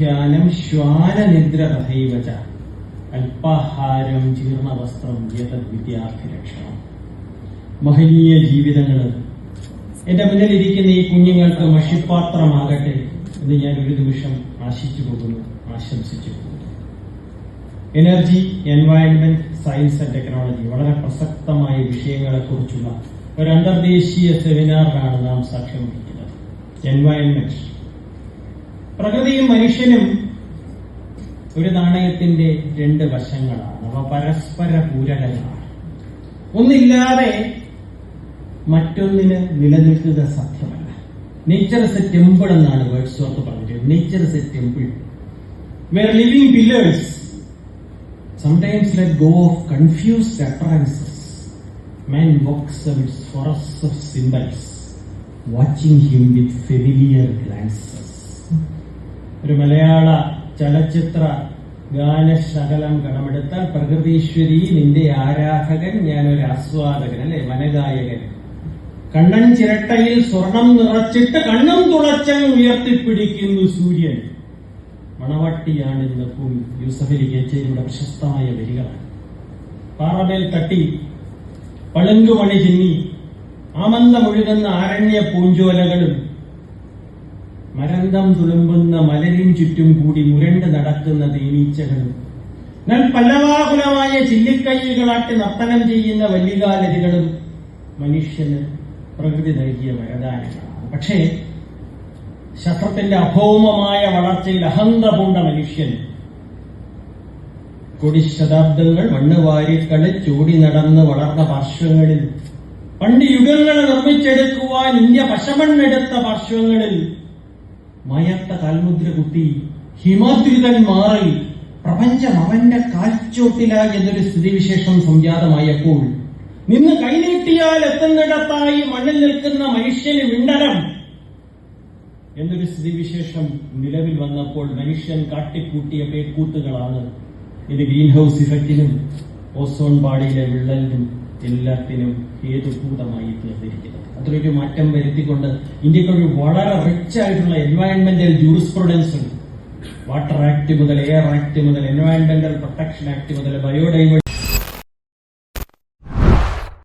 മധ്യാഹ്നം ശ്വാനനിദ്ര തഥൈവ ച അല്പാഹാരം ജീർണവസ്ത്രം യതദ് വിദ്യാർത്ഥി ലക്ഷണം. മഹനീയ ജീവിതങ്ങൾ എന്റെ മുന്നിലിരിക്കുന്ന ഈ കുഞ്ഞുങ്ങൾക്ക് മഷിപ്പാത്രമാകട്ടെ എന്ന് ഞാൻ ഒരു നിമിഷം ആശിച്ചു പോകുന്നു, ആശംസിച്ചു പോകുന്നു. Energy, environment, science and technology വളരെ പ്രസക്തമായ വിഷയങ്ങളെക്കുറിച്ചുള്ള ഒരു അന്തർദേശീയ സെമിനാറിനാണ് നാം സാക്ഷ്യം വഹിക്കുന്നത്. എൻവയൺമെന്റ്, പ്രകൃതിയും മനുഷ്യനും ഒരു നാണയത്തിന്റെ രണ്ട് വശങ്ങളാണ്. അവ പരസ്പര പൂരകങ്ങളാണ്. ഒന്നില്ലാതെ മറ്റൊന്നിന് നിലനിൽക്കുക സാധ്യമല്ല. നേച്ചർ ഇസ് എ ടെമ്പിൾ എന്നാണ് വേർഡ്സ്വർത്ത് പറഞ്ഞത്. Nature is A temple where living pillars sometimes let go of confused utterances. Man walks amidst forests of symbols, watching him with familiar glances. ഒരു മലയാള ചലച്ചിത്ര ഗാനശകലം കടമെടുത്താൽ പ്രകൃതീശ്വരി നിന്റെ ആരാധകൻ, ഞാനൊരു ആസ്വാദകൻ, അല്ലെ, വനഗായകൻ. കണ്ണൻ ചിരട്ടയിൽ സ്വർണം നിറച്ചിട്ട് കണ്ണും തുളച്ചൻ ഉയർത്തിപ്പിടിക്കുന്നു സൂര്യൻ. മണവാട്ടിയാണ് ഇന്ന് ഭൂമി. യൂസഫലി കേച്ചേരിയുടെ പ്രശസ്തമായ വരികളാണ്. പാറമേൽ തട്ടി പളുങ്കുമണി ചിന്നി ആമന്ദമൊഴുകുന്ന ആരണ്യ പൂഞ്ചോലകളും മരന്തം തുളുമ്പുന്ന മലരിൻ ചുറ്റും കൂടി മുരണ്ട് നടക്കുന്ന തേനീച്ചകളും ഞാൻ പല്ലവാകുലമായ ചില്ലിക്കൈകളാട്ടി നർത്തനം ചെയ്യുന്ന വല്ലികാലരികളും മനുഷ്യന് പ്രകൃതി നൽകിയ വരദാനങ്ങളാണ്. പക്ഷേ ശസ്ത്രത്തിന്റെ അഭൗമമായ വളർച്ചയിൽ അഹന്ത പൂണ്ട മനുഷ്യൻ കോടിശതാബ്ദങ്ങൾ മണ്ണുവാരി കളിച്ചോടി നടന്ന് വളർന്ന പാർശ്വങ്ങളിൽ, പണ്ട് യുഗങ്ങളെ നിർമ്മിച്ചെടുക്കുവാൻ ഇന്ത്യ പശമണ്ണെടുത്ത പാർശ്വങ്ങളിൽ മയത്ത കാൽമുദ്ര കുത്തി ഹിമാദ്രിതൻ മാറി പ്രപഞ്ചം അവന്റെ കാൽച്ചോട്ടിലായി എന്നൊരു സ്ഥിതിവിശേഷം സംജാതമായപ്പോൾ നിന്ന് കൈനീട്ടിയാൽ എത്തുന്നിടത്തായി മണ്ണിൽ നിൽക്കുന്ന മനുഷ്യന് വിണ്ടനം എന്നൊരു സ്ഥിതിവിശേഷം നിലവിൽ വന്നപ്പോൾ മനുഷ്യൻ കാട്ടിക്കൂട്ടിയ പേക്കൂത്തുകളാണ് ഇത് ഗ്രീൻ ഹൌസ് ഇഫക്റ്റിനും ഓസോൺ പാളിയിലെ വിള്ളലിനും എല്ലാത്തിനും ഹേതുഭൂതമായി തീർന്നിരിക്കുന്നത്. അത്രയൊരു മാറ്റം വരുത്തിക്കൊണ്ട് ഇന്ത്യക്കൊരു വളരെ റിച്ച് ആയിട്ടുള്ള എൻവയൺമെന്റൽ ജൂറിസ്പ്രുഡൻസ് ഉണ്ട്. വാട്ടർ ആക്ട് മുതൽ എയർ ആക്ട് മുതൽ എൻവയൺമെന്റൽ പ്രൊട്ടക്ഷൻ ആക്ട് മുതൽ ബയോഡൈവേഴ്സിറ്റി